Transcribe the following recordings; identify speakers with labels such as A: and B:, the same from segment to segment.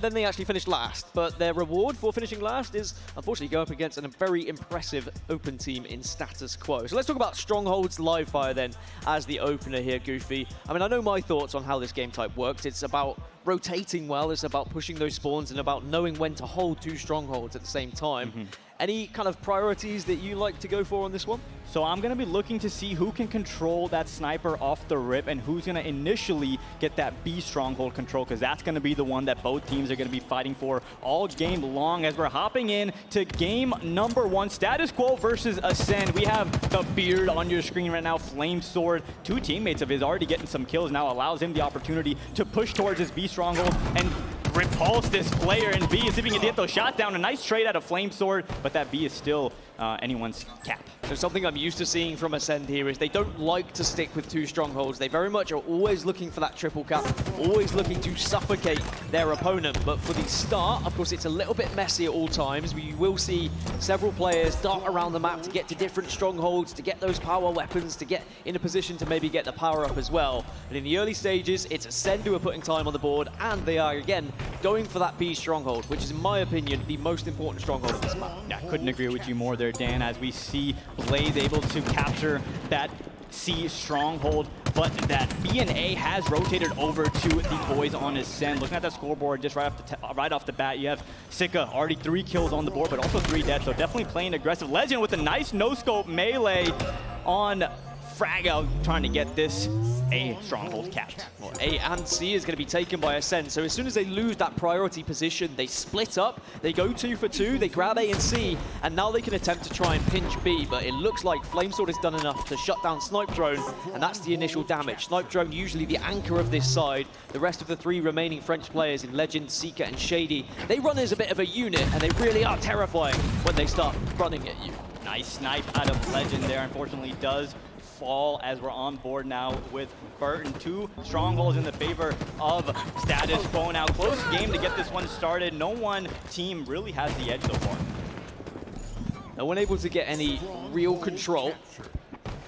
A: Then they actually finished last, but their reward for finishing last is unfortunately go up against a very impressive open team in Status Quo. So let's talk about Strongholds Live Fire then as the opener here, Goofy. I mean, I know my thoughts on how this game type works. It's about rotating well, it's about pushing those spawns and about knowing when to hold two Strongholds at the same time. Any kind of priorities that you like to go for on this one?
B: So I'm going to be looking to see who can control that sniper off the rip and who's going to initially get that B stronghold control, because that's going to be the one that both teams are going to be fighting for all game long as we're hopping in to game number 1. Status Quo versus Acend. We have the beard on your screen right now, Flamesword. Two teammates of his already getting some kills now, allows him the opportunity to push towards his B stronghold and repulse this player in B, see if he can get those shots down. A nice trade out of Flamesword, but that B is still anyone's cap.
A: So something I'm used to seeing from Acend here is they don't like to stick with two Strongholds. They very much are always looking for that triple cap, always looking to suffocate their opponent. But for the start, of course, it's a little bit messy at all times. We will see several players dart around the map to get to different Strongholds, to get those power weapons, to get in a position to maybe get the power up as well. But in the early stages, it's Acend who are putting time on the board, and they are, again, going for that B Stronghold, which is, in my opinion, the most important Stronghold of this map.
B: Yeah, I couldn't agree with you more there, Dan, as we see Blaze able to capture that C Stronghold, but that B and A has rotated over to the boys on Acend. Looking at that scoreboard just right off the bat, you have Sica, already 3 kills on the board, but also 3 dead, so definitely playing aggressive. Lqgend with a nice no-scope melee on Frag out, trying to get this A Stronghold capped.
A: Well, A and C is going to be taken by Acend, so as soon as they lose that priority position, they split up, they go 2 for 2, they grab A and C, and now they can attempt to try and pinch B, but it looks like Flamesword has done enough to shut down Snipedrone, and that's the initial damage. Snipedrone usually the anchor of this side. The rest of the 3 remaining French players in Lqgend, Sica, and Shaady, they run as a bit of a unit, and they really are terrifying when they start running at you.
B: Nice snipe out of Lqgend there, unfortunately does fall as we're on board now with Burton. 2 Strongholds in the favor of Status Quo. Now, close game to get this one started. No one team really has the edge so far.
A: No one able to get any real control.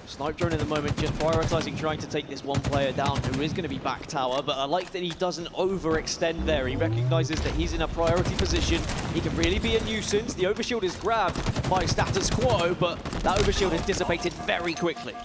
A: Snipedrone in the moment just prioritizing trying to take this one player down who is going to be back tower, but I like that he doesn't overextend there. He recognizes that he's in a priority position. He can really be a nuisance. The overshield is grabbed by Status Quo, but that overshield has dissipated very quickly.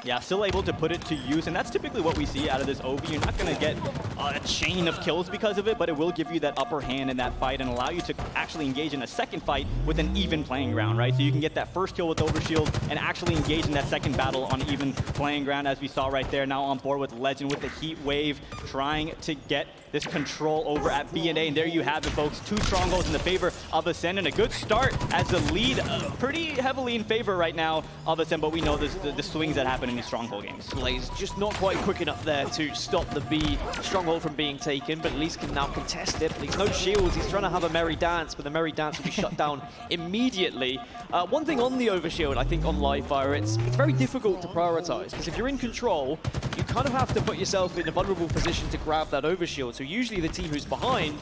B: Yeah, still able to put it to use, and that's typically what we see out of this OV. You're not going to get a chain of kills because of it, but it will give you that upper hand in that fight and allow you to actually engage in a second fight with an even playing ground, right? So you can get that first kill with Overshield and actually engage in that second battle on even playing ground, as we saw right there. Now on board with Lqgend with the heat wave, trying to get this control over at B&A, and there you have it, folks. 2 Strongholds in the favor of Acend, and a good start as the lead pretty heavily in favor right now of Acend, but we know the swings that happen in these Stronghold games.
A: Blaze just not quite quick enough there to stop the B Stronghold from being taken, but at least can now contest it. He's no shields, he's trying to have a merry dance, but the merry dance will be shut down immediately. One thing on the overshield, I think on live fire, it's very difficult to prioritize, because if you're in control, you kind of have to put yourself in a vulnerable position to grab that overshield. So usually the team who's behind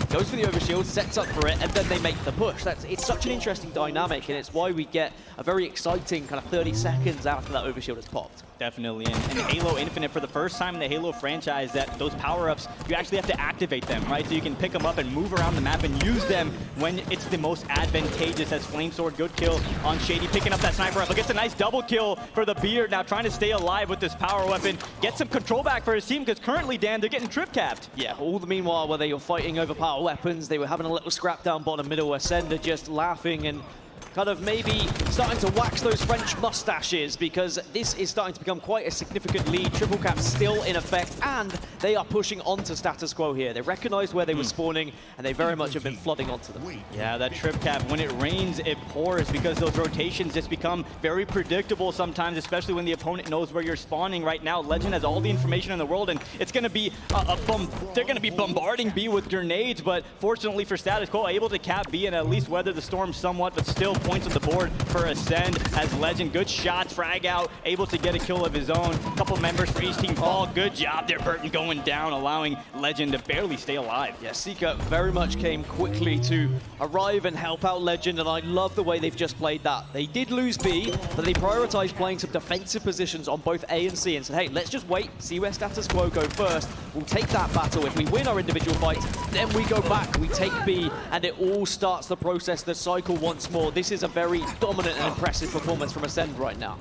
A: goes for the overshield, sets up for it, and then they make the push. It's such an interesting dynamic, and it's why we get a very exciting kind of 30 seconds after that overshield has popped.
B: Definitely, and Halo Infinite, for the first time in the Halo franchise, that those power-ups, you actually have to activate them, right? So you can pick them up and move around the map and use them when it's the most advantageous. As Flamesword, good kill on Shaady, picking up that sniper rifle, gets a nice double kill for the Beard, now trying to stay alive with this power weapon, get some control back for his team, because currently, Dan, they're getting trip capped.
A: Yeah, all the meanwhile, where they were fighting over power weapons, they were having a little scrap down bottom middle, Acend are just laughing and kind of maybe starting to wax those French mustaches, because this is starting to become quite a significant lead. Triple cap still in effect, and they are pushing onto Status Quo here. They recognized where they were spawning, and they very much have been flooding onto them.
B: Yeah, that trip cap, when it rains, it pours, because those rotations just become very predictable sometimes, especially when the opponent knows where you're spawning. Right now, Lqgend has all the information in the world, and it's going to be they're going to be bombarding B with grenades, but fortunately for Status Quo, able to cap B and at least weather the storm somewhat, but still points on the board for Acend as Lqgend. Good shots, frag out, able to get a kill of his own. A couple members for each team fall. Good job there, Burton going down, allowing Lqgend to barely stay alive.
A: Yeah, Sica very much came quickly to arrive and help out Lqgend, and I love the way they've just played that. They did lose B, but they prioritized playing some defensive positions on both A and C and said, hey, let's just wait, see where Status Quo go first. We'll take that battle. If we win our individual fights, then we go back, we take B, and it all starts the process, the cycle once more. This is a very dominant and impressive performance from Acend right now.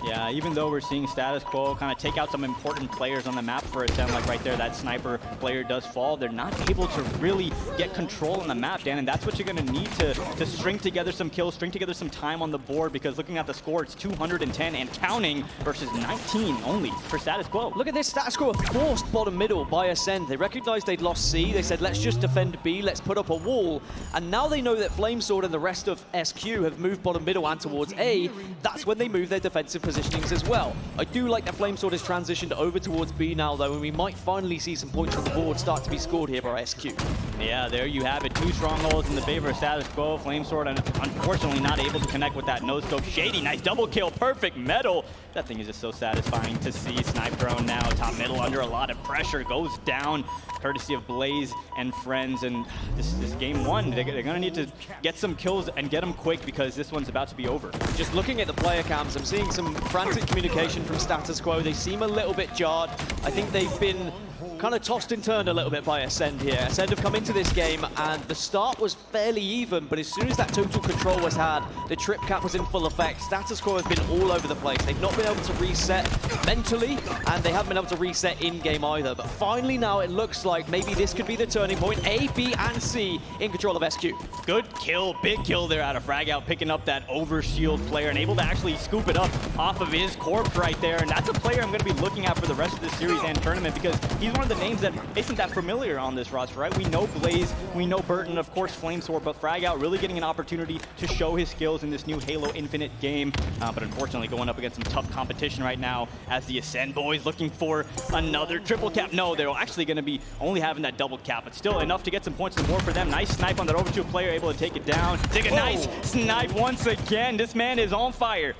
B: Yeah, even though we're seeing status quo kind of take out some important players on the map for Acend, like right there, that sniper player does fall, they're not able to really get control on the map, Dan, and that's what you're going to need to string together some kills, string together some time on the board, because looking at the score, it's 210 and counting versus 19 only for status quo.
A: Look at this status quo, forced bottom middle by Acend. They recognized they'd lost C, they said, let's just defend B, let's put up a wall, and now they know that Flamesword and the rest of SQ have moved bottom middle and towards A. That's when they move their defensive positionings as well. I do like that Flamesword has transitioned over towards B now, though, and we might finally see some points on the board start to be scored here by SQ.
B: Yeah, there you have it. 2 strongholds in the favor of status quo. Flamesword unfortunately not able to connect with that no-scope. Shaady, nice double kill, perfect metal. That thing is just so satisfying to see. Snipedrone now, top middle under a lot of pressure, goes down courtesy of Blaze and friends. And this is game 1. They're going to need to get some kills and get them quick, because this one's about to be over.
A: Just looking at the player cams, I'm seeing some frantic communication from status quo. They seem a little bit jarred. I think they've been kind of tossed and turned a little bit by Acend here. Acend have come into this game, and the start was fairly even, but as soon as that total control was had, the trip cap was in full effect. Status quo has been all over the place. They've not been able to reset mentally, and they haven't been able to reset in-game either. But finally now it looks like maybe this could be the turning point. A, B, and C in control of SQ.
B: Good kill, big kill there out of Fragout, picking up that overshield player and able to actually scoop it up off of his corpse right there. And that's a player I'm going to be looking at for the rest of the series and tournament, because he's one of the names that isn't that familiar on this roster, right? We know Blaze, we know Burton, of course Flamesword, but Fragout really getting an opportunity to show his skills in this new Halo Infinite game. But unfortunately going up against some tough competition right now, as the Acend boys looking for another triple cap. No, they're actually going to be only having that double cap, but still enough to get some points and more for them. Nice snipe on that overshield player, able to take it down. Take a nice snipe once again. This man is on fire.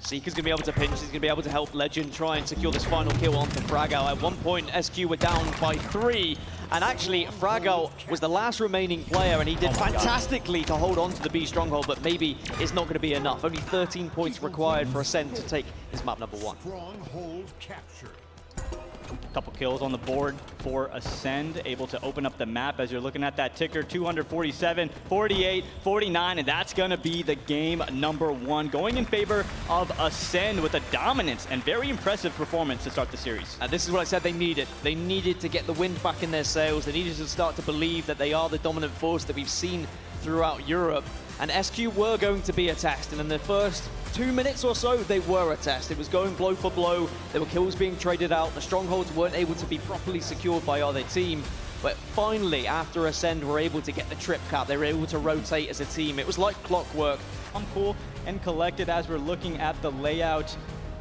A: Sica's going to be able to pinch, he's going to be able to help Lqgend try and secure this final kill onto Fragout. At one point, SQ were down by 3, and actually Fragout was the last remaining player, and he did fantastically to hold on to the B stronghold, but maybe it's not going to be enough. Only 13 points required for Acend to take this map number 1.
C: Stronghold captured.
B: Couple kills on the board for Acend, able to open up the map as you're looking at that ticker. 247, 48, 49, and that's going to be the game number 1, going in favor of Acend with a dominance and very impressive performance to start the series.
A: And this is what I said they needed. They needed to get the wind back in their sails. They needed to start to believe that they are the dominant force that we've seen throughout Europe. And SQ were going to be a test, and in the first 2 minutes or so, they were a test. It was going blow for blow. There were kills being traded out. The strongholds weren't able to be properly secured by either team. But finally, after Acend were able to get the trip cap, they were able to rotate as a team. It was like clockwork.
B: I'm cool and collected as we're looking at the layout.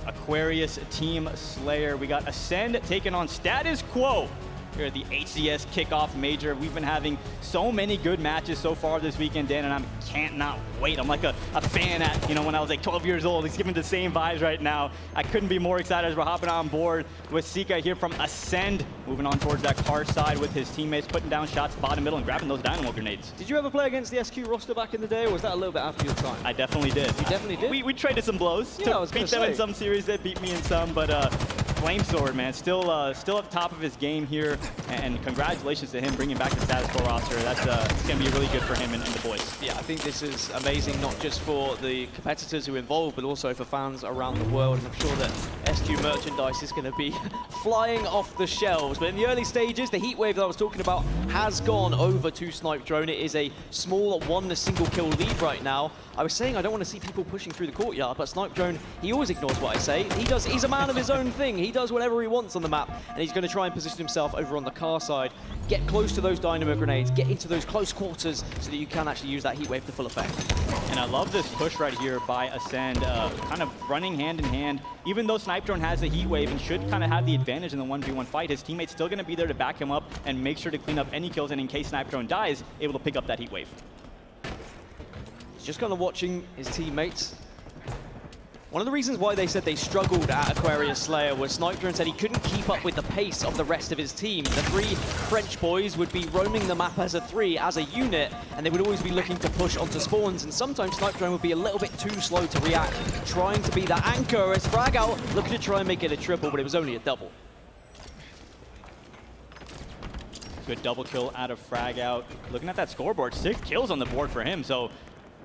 B: Aquarius Team Slayer. We got Acend taking on status quo here at the HCS Kickoff Major. We've been having so many good matches so far this weekend, Dan, and I can't not wait. I'm like a fan at, when I was like 12 years old. He's giving the same vibes right now. I couldn't be more excited as we're hopping on board with Sica here from Acend, moving on towards that car side with his teammates, putting down shots bottom middle and grabbing those dynamo grenades.
A: Did you ever play against the SQ roster back in the day, or was that a little bit after your time?
B: I definitely did.
A: You definitely did?
B: We traded some blows.
A: Yeah, I was
B: beat them in some series, they beat me in some, but Flamesword, man, still at the top of his game here, and congratulations to him bringing back the status quo roster. That's going to be really good for him and the boys.
A: Yeah, I think this is amazing, not just for the competitors who are involved, but also for fans around the world. And I'm sure that SQ merchandise is going to be flying off the shelves. But in the early stages, the heat wave that I was talking about has gone over to Snipedrone. It is a small single kill lead right now. I was saying I don't want to see people pushing through the courtyard, but Snipedrone, he always ignores what I say. He's a man of his own thing. He does whatever he wants on the map, and he's going to try and position himself over on the car side, get close to those dynamo grenades, get into those close quarters so that you can actually use that heat wave to full effect.
B: And I love this push right here by Acend, kind of running hand in hand. Even though Snipedrone has the heat wave and should kind of have the advantage in the 1v1 fight, his teammate's still going to be there to back him up and make sure to clean up any kills, and in case Snipedrone dies, able to pick up that heat wave.
A: He's just kind of watching his teammates. One of the reasons why they said they struggled at Aquarius Slayer was Snipedrone said he couldn't keep up with the pace of the rest of his team. The 3 French boys would be roaming the map as a 3, as a unit, and they would always be looking to push onto spawns, and sometimes Snipedrone would be a little bit too slow to react, trying to be that anchor as Fragout looking to try and make it a triple, but it was only a double.
B: Good double kill out of Frag Out. Looking at that scoreboard, 6 kills on the board for him. So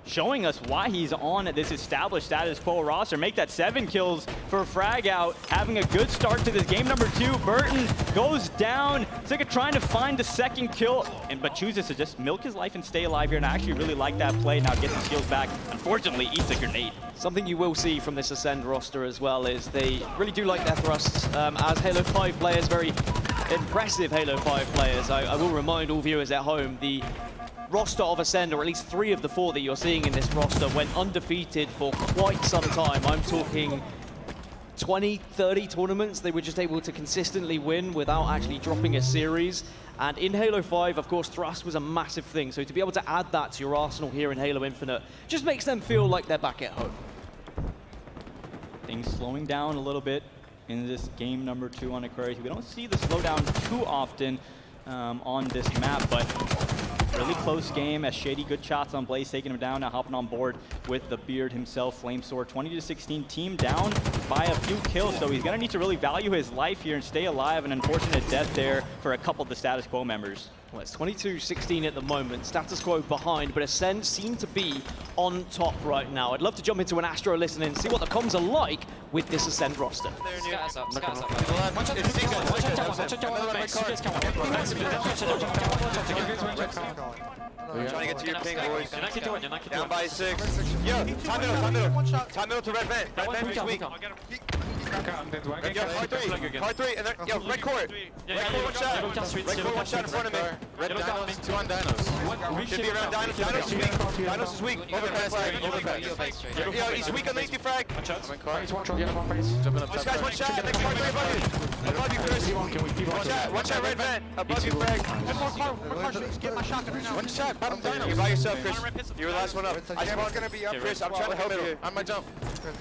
B: showing us why he's on this established status quo roster. Make that 7 kills for Frag Out, having a good start to this game. Number 2, Burton goes down. Sica trying to find the 2nd kill, but chooses to just milk his life and stay alive here, and I actually really like that play. Now gets his skills back. Unfortunately, eats a grenade.
A: Something you will see from this Acend roster as well is they really do like their thrusts. As Halo 5 players, very impressive Halo 5 players. I will remind all viewers at home, the roster of Acend, or at least 3 of the 4 that you're seeing in this roster, went undefeated for quite some time. I'm talking 20, 30 tournaments they were just able to consistently win without actually dropping a series. And in Halo 5, of course, thrust was a massive thing. So to be able to add that to your arsenal here in Halo Infinite just makes them feel like they're back at home.
B: Things slowing down a little bit in this game number 2 on Aquarius. We don't see the slowdown too often on this map, but really close game as Shaady, good shots on Blaze, taking him down, now hopping on board with the Beard himself. Flamesword 20-16, team down by a few kills, so he's gonna need to really value his life here and stay alive. An unfortunate death there for a couple of the status quo members.
A: Well, it's 22-16 at the moment, status quo behind, but Acend seem to be on top right now. I'd love to jump into an Astro listen and see what the comms are like with this Ascend roster.
C: Sky's up.
D: Watch I'm trying to get to your ping, boys. Down by 6. Yo, time middle to red vent. Red vent is weak. Yo, card 3, and then, yo, red court. Red court, 1 shot. Red court, 1 shot in front of me. Red dinos, 2 on dinos. Should be around dinos. Dinos is weak. Dinos is weak. Overpass flag. Yo, he's weak on lengthy frag. This guy's 1 shot. Next card 3 above you. Above you, Chris. 1 shot, red vent. Above you, frag. Get my shotgun right now. 1 shot, bottom dino. You're by yourself, Chris. You were the last one up. I spawned gonna be up. Chris, I'm trying to help you. On my jump.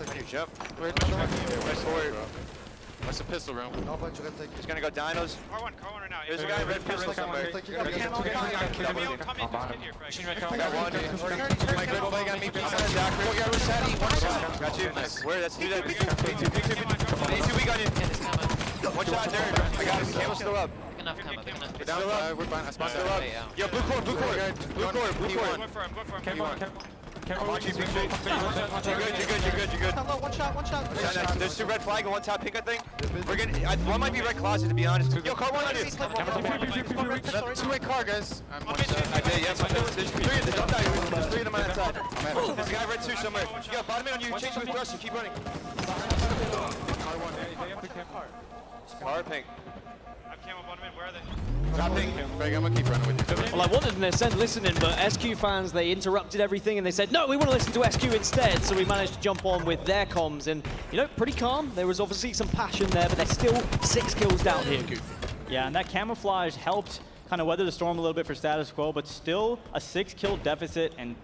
D: On your jump. What's the pistol room? He's gonna go dinos.
E: Car one right now.
D: There's a guy in red pistol somewhere. I got 1. My good play got me. Got you. Where? That's 2 dead. 2 weak on you. 1 shot, nerd. I got him. Camel's still up.
C: Enough camo.
D: We're down. We're fine. I spawned still up. Yo, blue core. Blue core.
E: I'm going for him.
D: You're good.
E: 1 shot.
D: There's 2 red flag and 1 top pink, I think. We're gonna. 1 might be red closet, to be honest. Yo, car 1 on you. 2-way car, guys. I did, yes. There's 3 of them. Don't die. There's 3 of them on that side. There's a guy red 2 somewhere. Yo, bottom in on you. Change with thrust and keep running. Car pink.
E: Where are they?
D: Top pink. Greg, I'm gonna keep running with you.
A: Well, I wanted an Ascend listening, but SQ fans, they interrupted everything and they said, no, we want to listen to SQ instead. So we managed to jump on with their comms and, you know, pretty calm. There was obviously some passion there, but they're still 6 kills down here, Goofy.
B: Yeah, and that camouflage helped kind of weather the storm a little bit for status quo, but still a 6-kill deficit, and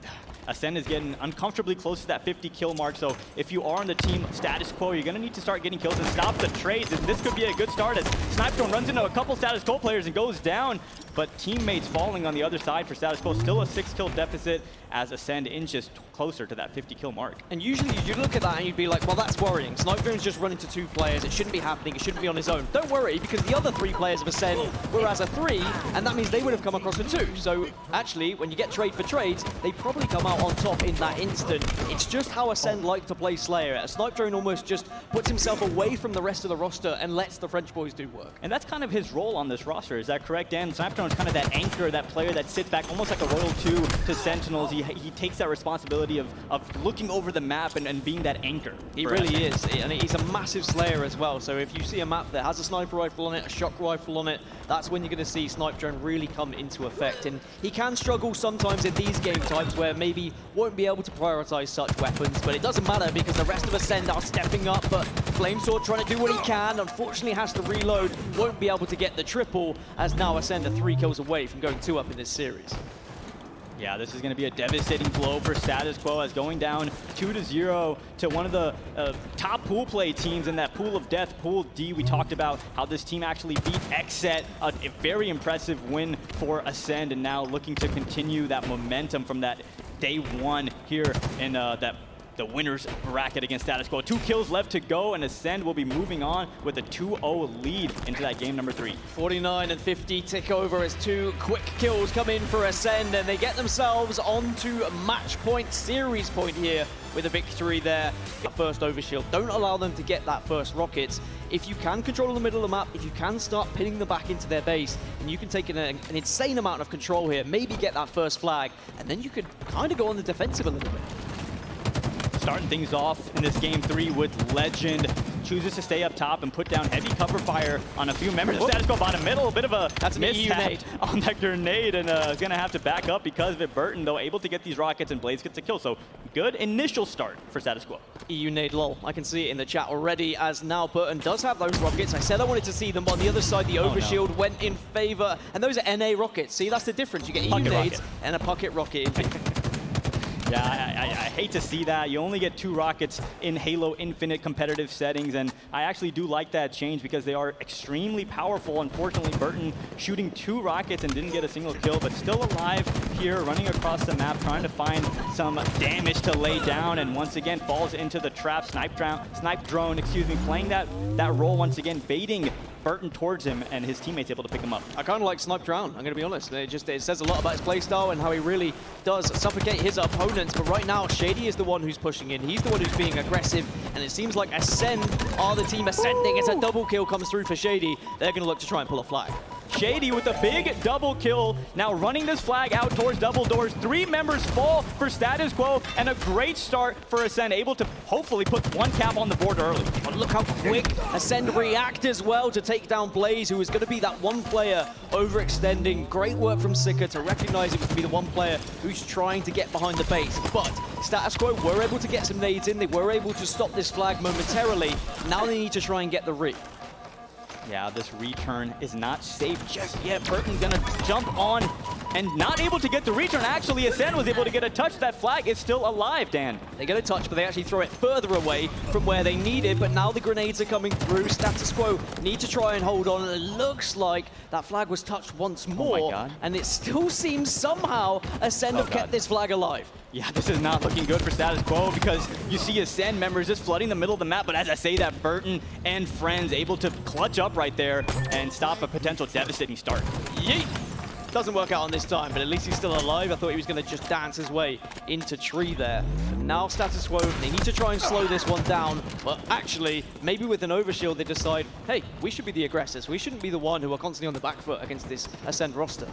B: Acend is getting uncomfortably close to that 50-kill mark. So if you are on the team status quo, you're going to need to start getting kills and stop the trades. And this could be a good start as Snipedrone runs into a couple status quo players and goes down. But teammates falling on the other side for status quo. Still a 6-kill deficit as Acend inches closer to that 50-kill mark.
A: And usually you'd look at that and you'd be like, well, that's worrying. Snipedrone's just run into 2 players. It shouldn't be happening. It shouldn't be on his own. Don't worry, because the other 3 players of Acend were as a 3, and that means they would have come across a 2. So actually, when you get trade for trades, they probably come out on top in that instant. It's just how Acend like to play Slayer. Snipedrone almost just puts himself away from the rest of the roster and lets the French boys do work.
B: And that's kind of his role on this roster. Is that correct, Dan? Snipedrone is kind of that anchor, that player that sits back almost like a Royal 2 to Sentinels. He takes that responsibility of looking over the map and being that anchor.
A: He really is, and he's a massive Slayer as well. So if you see a map that has a sniper rifle on it, a shock rifle on it, that's when you're going to see Snipedrone really come into effect. And he can struggle sometimes in these game types where maybe won't be able to prioritize such weapons, but it doesn't matter because the rest of Acend are stepping up. But Flamesword trying to do what he can, unfortunately has to reload, won't be able to get the triple, as now Acend are 3 kills away from going 2 up in this series.
B: Yeah, this is going to be a devastating blow for status quo as going down 2-0 to one of the top pool play teams in that pool of death, Pool D. We talked about how this team actually beat Acend, a very impressive win for Acend, and now looking to continue that momentum from that day 1 here in that the winner's bracket against Status Quo. 2 kills left to go, and Acend will be moving on with a 2-0 lead into that game number 3.
A: 49 and 50 tick over as 2 quick kills come in for Acend, and they get themselves onto a match point, series point here with a victory there. First overshield. Don't allow them to get that first rockets. If you can control the middle of the map, if you can start pinning them back into their base, and you can take an insane amount of control here, maybe get that first flag, and then you could kind of go on the defensive a little bit.
B: Starting things off in this game 3 with Lqgend. Chooses to stay up top and put down heavy cover fire on a few members of Status Quo bottom middle. A bit of a mishap on that grenade, and is going to have to back up because of it. Burton, though, able to get these rockets, and Blaze gets a kill. So good initial start for Status Quo.
A: EU nade lol. I can see it in the chat already, as now Burton does have those rockets. I said I wanted to see them, but on the other side, the overshield went in favor. And those are NA rockets. See, that's the difference. You get EU nades and a pocket rocket.
B: Yeah, I hate to see that. You only get 2 rockets in Halo Infinite competitive settings, and I actually do like that change because they are extremely powerful. Unfortunately, Burton shooting 2 rockets and didn't get a single kill, but still alive here, running across the map, trying to find some damage to lay down, and once again falls into the trap. Snipedrone, excuse me, playing that role once again, baiting Burton towards him, and his teammates able to pick him up.
A: I kind of like Snipedrone, I'm going to be honest. It says a lot about his playstyle and how he really does suffocate his opponents, but right now, Shaady is the one who's pushing in. He's the one who's being aggressive, and it seems like Acend are the team ascending. It's a double kill comes through for Shaady. They're going to look to try and pull a flag.
B: Shaady with a big double kill, now running this flag out towards double doors. 3 members fall for Status Quo, and a great start for Acend, able to hopefully put 1 cap on the board early.
A: But look how quick Acend react as well to take down Blaze, who is going to be that one player overextending. Great work from Sica to recognize it was to be the one player who's trying to get behind the base. But Status Quo were able to get some nades in. They were able to stop this flag momentarily. Now they need to try and get the re.
B: Yeah, this return is not safe just yet. Burton gonna jump on and not able to get the return. Actually, Acend was able to get a touch. That flag is still alive, Dan.
A: They get a touch, but they actually throw it further away from where they need it. But now the grenades are coming through. Status Quo need to try and hold on. And it looks like that flag was touched once more.
B: Oh my God.
A: And it still seems somehow Acend have kept this flag alive.
B: Yeah, this is not looking good for Status Quo because you see Acend members just flooding the middle of the map. But as I say that, Burton and friends able to clutch up right there and stop a potential devastating start.
A: Yeet! Doesn't work out on this time, but at least he's still alive. I thought he was going to just dance his way into tree there. But now Status Quo, they need to try and slow this one down. But actually, maybe with an overshield, they decide, hey, we should be the aggressors. We shouldn't be the one who are constantly on the back foot against this Acend roster.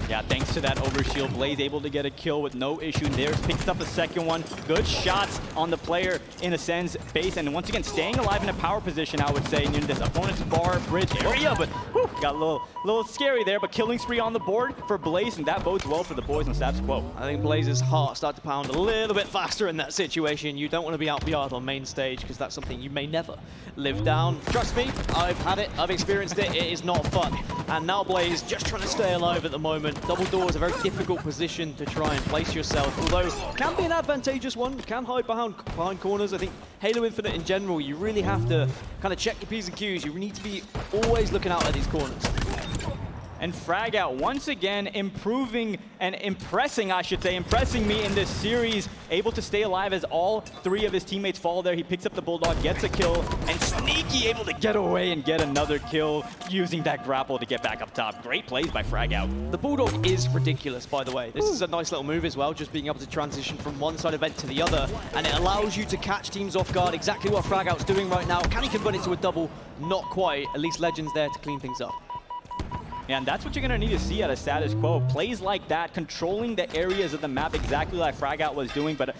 B: Yeah, thanks to that overshield, Blaze able to get a kill with no issue. There's picks up a second one. Good shots on the player in Ascend's base, and once again staying alive in a power position, I would say, near this opponent's bar bridge area. But whew, got a little scary there. But killing spree on the board for Blaze, and that bodes well for the boys on Status Quo.
A: I think Blaze's heart started to pound a little bit faster in that situation. You don't want to be out BR'd on main stage because that's something you may never live down. Trust me, I've had it, I've experienced it. It is not fun. And now Blaze just trying to stay alive at the moment. Double door is a very difficult position to try and place yourself, although it can be an advantageous one. You can hide behind corners. I think Halo Infinite in general, you really have to kind of check your P's and Q's. You need to be always looking out at these corners.
B: And Frag Out once again improving and impressing, I should say, impressing me in this series. Able to stay alive as all 3 of his teammates fall there. He picks up the Bulldog, gets a kill, and Sneaky able to get away and get another kill using that grapple to get back up top. Great plays by Frag Out.
A: The Bulldog is ridiculous, by the way. This is a nice little move as well, just being able to transition from one side event to the other, and it allows you to catch teams off guard, exactly what Frag Out's doing right now. Can he convert it to a double? Not quite. At least Lqgend's there to clean things up.
B: And that's what you're going to need to see out of Status Quo. Plays like that, controlling the areas of the map exactly like Frag Out was doing, but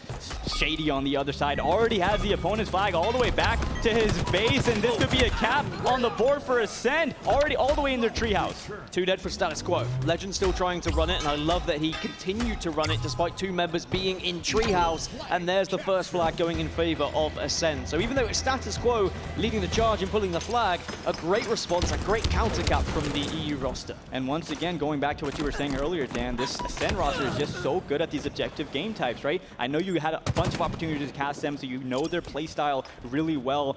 B: Shaady on the other side already has the opponent's flag all the way back to his base, and this could be a cap on the board for Acend, already all the way in their treehouse.
A: 2 dead for Status Quo. Lqgend still trying to run it, and I love that he continued to run it despite 2 members being in treehouse, and there's the first flag going in favor of Acend. So even though it's Status Quo leading the charge and pulling the flag, a great response, a great counter cap from the EU roster. roster.
B: And once again, going back to what you were saying earlier, Dan, this Acend roster is just so good at these objective game types, right? I know you had a bunch of opportunities to cast them, so you know their playstyle really well.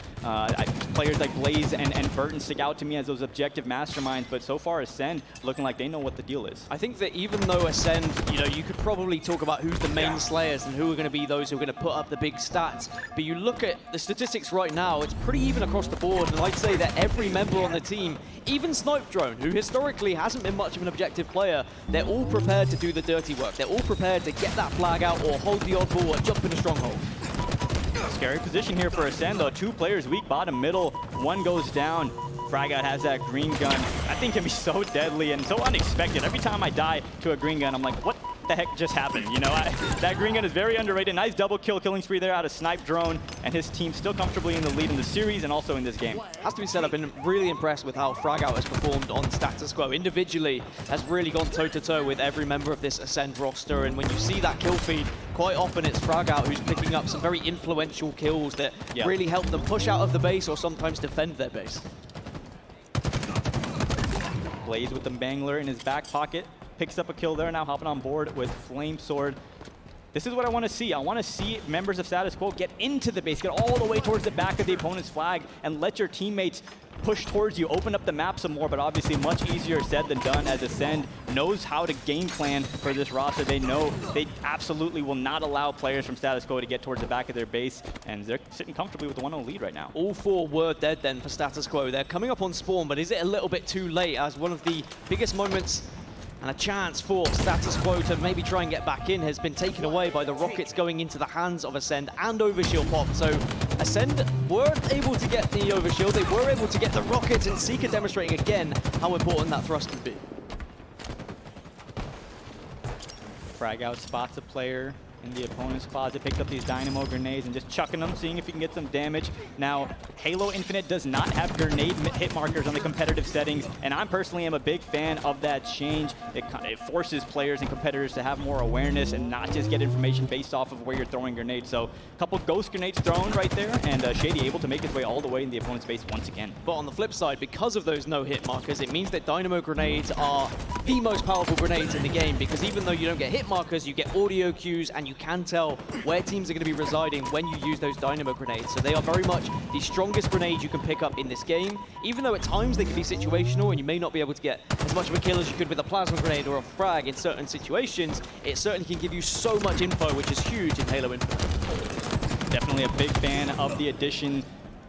B: Players like Blaze and Burton stick out to me as those objective masterminds, but so far Acend looking like they know what the deal is.
A: I think that even though Acend, you know, you could probably talk about who's the main slayers and who are going to be those who are going to put up the big stats, but you look at the statistics right now, it's pretty even across the board, and I'd say that every member on the team, even Snipedrone, who historically hasn't been much of an objective player, they're all prepared to do the dirty work. They're all prepared to get that flag out or hold the oddball or jump in a stronghold.
B: Scary position here for Acend, though. 2 players weak, bottom, middle. 1 goes down. Fragout has that green gun. That thing can be so deadly and so unexpected. Every time I die to a green gun, I'm like, what the heck just happened? You know, that green gun is very underrated. Nice double killing spree there out of Snipedrone, and his team still comfortably in the lead in the series and also in this game.
A: Has to be said, I've been really impressed with how Fragout has performed on status quo. Individually, has really gone toe-to-toe with every member of this Acend roster, and when you see that kill feed, quite often it's Fragout who's picking up some very influential kills that really help them push out of the base or sometimes defend their base.
B: Blaze with the Bangler in his back pocket. Picks up a kill there, now hopping on board with Flamesword. This is what I want to see. I want to see members of status quo get into the base, get all the way towards the back of the opponent's flag, and let your teammates push towards you, open up the map some more, but obviously much easier said than done, as Acend knows how to game plan for this roster. They know they absolutely will not allow players from status quo to get towards the back of their base, and they're sitting comfortably with the 1-0 lead right now.
A: All 4 were dead then for status quo. They're coming up on spawn, but is it a little bit too late, as one of the biggest moments and a chance for status quo to maybe try and get back in has been taken away by the rockets going into the hands of Acend and overshield pop. So Acend weren't able to get the overshield, they were able to get the rockets, and Sica demonstrating again how important that thrust can be.
B: Fragout spots a player in the opponent's closet, picks up these dynamo grenades and just chucking them, seeing if he can get some damage. Now, Halo Infinite does not have grenade hit markers on the competitive settings, and I personally am a big fan of that change. It forces players and competitors to have more awareness and not just get information based off of where you're throwing grenades. So a couple ghost grenades thrown right there, and Shaady able to make his way all the way in the opponent's base once again.
A: But on the flip side, because of those no hit markers, it means that dynamo grenades are the most powerful grenades in the game, because even though you don't get hit markers, you get audio cues and you can tell where teams are going to be residing when you use those dynamo grenades. So they are very much the strongest grenades you can pick up in this game, even though at times they can be situational and you may not be able to get as much of a kill as you could with a plasma grenade or a frag in certain situations. It certainly can give you so much info, which is huge in Halo Infinite.
B: Definitely a big fan of the addition.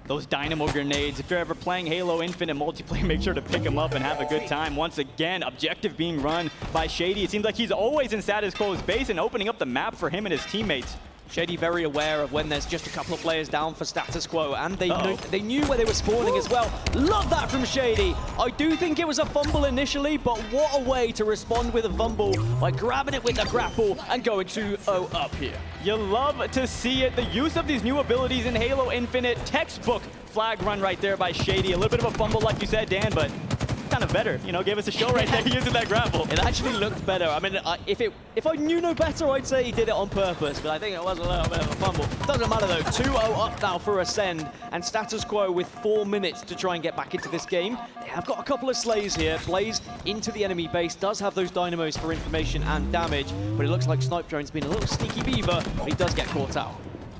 B: Those dynamo grenades, if you're ever playing Halo Infinite multiplayer, make sure to pick them up and have a good time. Once again, objective being run by Shaady. It seems like he's always in status quo's base and opening up the map for him and his teammates.
A: Shaady very aware of when there's just a couple of players down for status quo, and they knew where they were spawning as well. Love that from Shaady. I do think it was a fumble initially, but what a way to respond with a fumble by grabbing it with the grapple and going 2-0 up here.
B: You love to see it. The use of these new abilities in Halo Infinite. Textbook flag run right there by Shaady. A little bit of a fumble like you said, Dan, but kind of better. You know, gave us a show right there using that grapple.
A: It actually looked better. I mean, if I knew no better, I'd say he did it on purpose, but I think it was a little bit of a fumble. Doesn't matter though, 2-0 up now for Acend, and status quo with 4 minutes to try and get back into this game. They have got a couple of slays here. Blaze into the enemy base, does have those dynamos for information and damage, but it looks like Snipedrone's been a little sneaky beaver, but he does get caught out.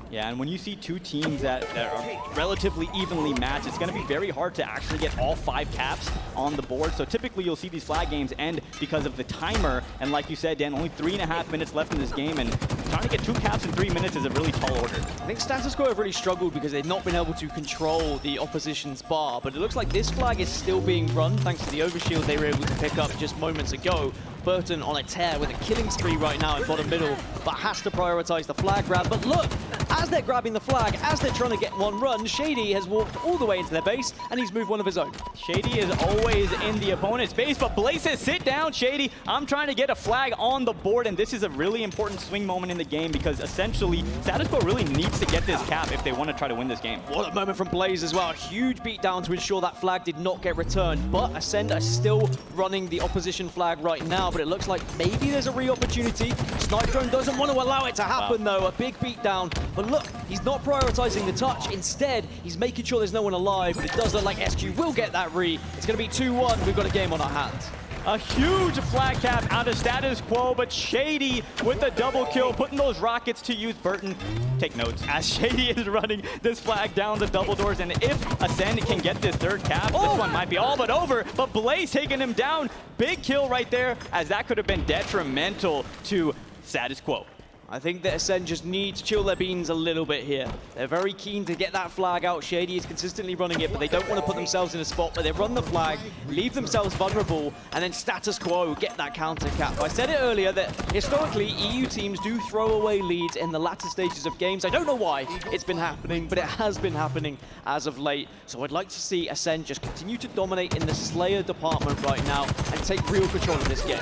B: Yeah, and when you see 2 teams that are relatively evenly matched, it's going to be very hard to actually get all 5 caps on the board. So typically you'll see these flag games end because of the timer. And like you said, Dan, only 3.5 minutes left in this game, and trying to get 2 caps in 3 minutes is a really tall order.
A: I think status quo have really struggled because they've not been able to control the opposition's bar, but it looks like this flag is still being run thanks to the overshield they were able to pick up just moments ago. Burton on a tear with a killing spree right now in bottom middle, but has to prioritize the flag grab. But look, as they're grabbing the flag, as they're trying to get one run, Shaady has walked all the way into their base, and he's moved one of his own.
B: Shaady is always in the opponent's base, but Blaze says, sit down, Shaady. I'm trying to get a flag on the board, and this is a really important swing moment in the game because essentially, status quo really needs to get this cap if they want to try to win this game.
A: What a moment from Blaze as well. A huge beatdown to ensure that flag did not get returned, but Acend are still running the opposition flag right now, but it looks like maybe there's a re-opportunity. Snipedrone doesn't want to allow it to happen though. A big beatdown, but look, he's not prioritizing the touch. Instead, he's making sure there's no one alive, but it does look like SQ will get that re. It's going to be 2-1. We've got a game on our hands.
B: A huge flag cap out of status quo, but Shaady with the double kill, putting those rockets to use. Burton, take notes, as Shaady is running this flag down the double doors, and if Acend can get this third cap, this one might be all but over, but Blaze taking him down. Big kill right there, as that could have been detrimental to status quo.
A: I think that Acend just need to chill their beans a little bit here. They're very keen to get that flag out. Shaady is consistently running it, but they don't want to put themselves in a spot where they run the flag, leave themselves vulnerable, and then status quo get that counter cap. I said it earlier that historically EU teams do throw away leads in the latter stages of games. I don't know why it's been happening, but it has been happening as of late. So I'd like to see Acend just continue to dominate in the Slayer department right now and take real control of this game.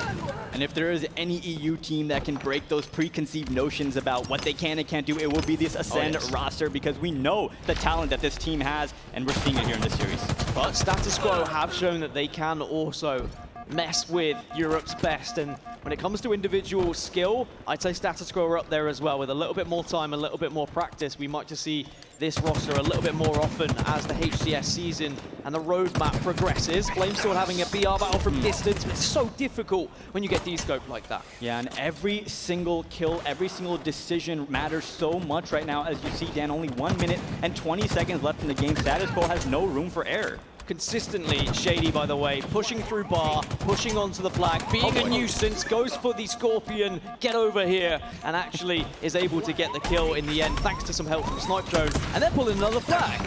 B: And if there is any EU team that can break those preconceived notions about what they can and can't do, it will be this Acend roster, because we know the talent that this team has, and we're seeing it here in this series.
A: But status quo have shown that they can also mess with Europe's best, and when it comes to individual skill, I'd say status quo are up there as well. With a little bit more time, a little bit more practice, we might just see this roster a little bit more often as the HCS season and the roadmap progresses. Flamesword having a BR battle from distance, but it's so difficult when you get descoped like that.
B: Yeah, and every single kill, every single decision matters so much right now. As you see, Dan, only 1 minute and 20 seconds left in the game. Status quo has no room for error.
A: Consistently, Shaady, by the way, pushing through bar, pushing onto the flag, being a nuisance, goes for the Scorpion, get over here, and actually is able to get the kill in the end, thanks to some help from Snipedrone, and then pulling another flag.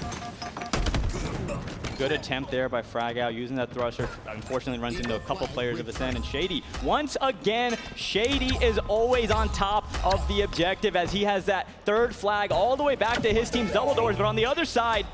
B: Good attempt there by Fragout using that thruster. Unfortunately runs into a couple players of Acend, and Shaady, once again, Shaady is always on top of the objective as he has that third flag all the way back to his team's double doors, but on the other side,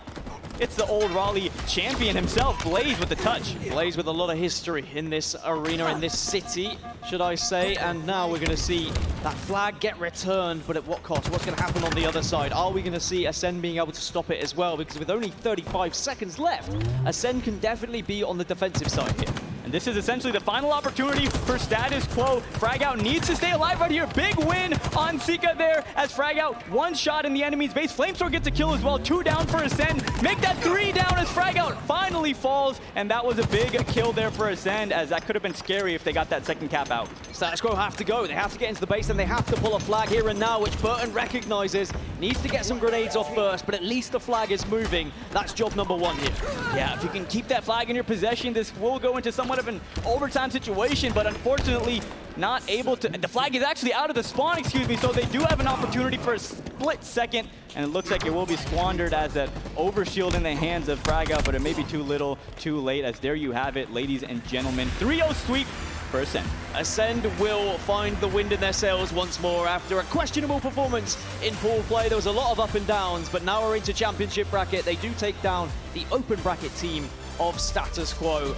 B: it's the old Raleigh champion himself, Blaze with the touch.
A: Blaze with a lot of history in this arena, in this city, should I say. And now we're going to see that flag get returned, but at what cost? What's going to happen on the other side? Are we going to see Acend being able to stop it as well? Because with only 35 seconds left, Acend can definitely be on the defensive side here.
B: And this is essentially the final opportunity for status quo. Fragout needs to stay alive right here. Big win on Sica there as Fragout one shot in the enemy's base. Flamesword gets a kill as well. 2 down for Acend. Make that 3 down as Fragout finally falls. And that was a big kill there for Acend, as that could have been scary if they got that second cap out.
A: Status quo have to go. They have to get into the base and they have to pull a flag here and now, which Burton recognizes. Needs to get some grenades off first, but at least the flag is moving. That's job number 1 here.
B: Yeah, if you can keep that flag in your possession, this will go into somewhat of an overtime situation, but unfortunately not able to. The flag is actually out of the spawn, excuse me, so they do have an opportunity for a split second, and it looks like it will be squandered as that overshield in the hands of Fragout, but it may be too little, too late, as there you have it, ladies and gentlemen. 3-0 sweep for Acend.
A: Acend will find the wind in their sails once more after a questionable performance in pool play. There was a lot of up and downs, but now we're into championship bracket. They do take down the open bracket team of status quo.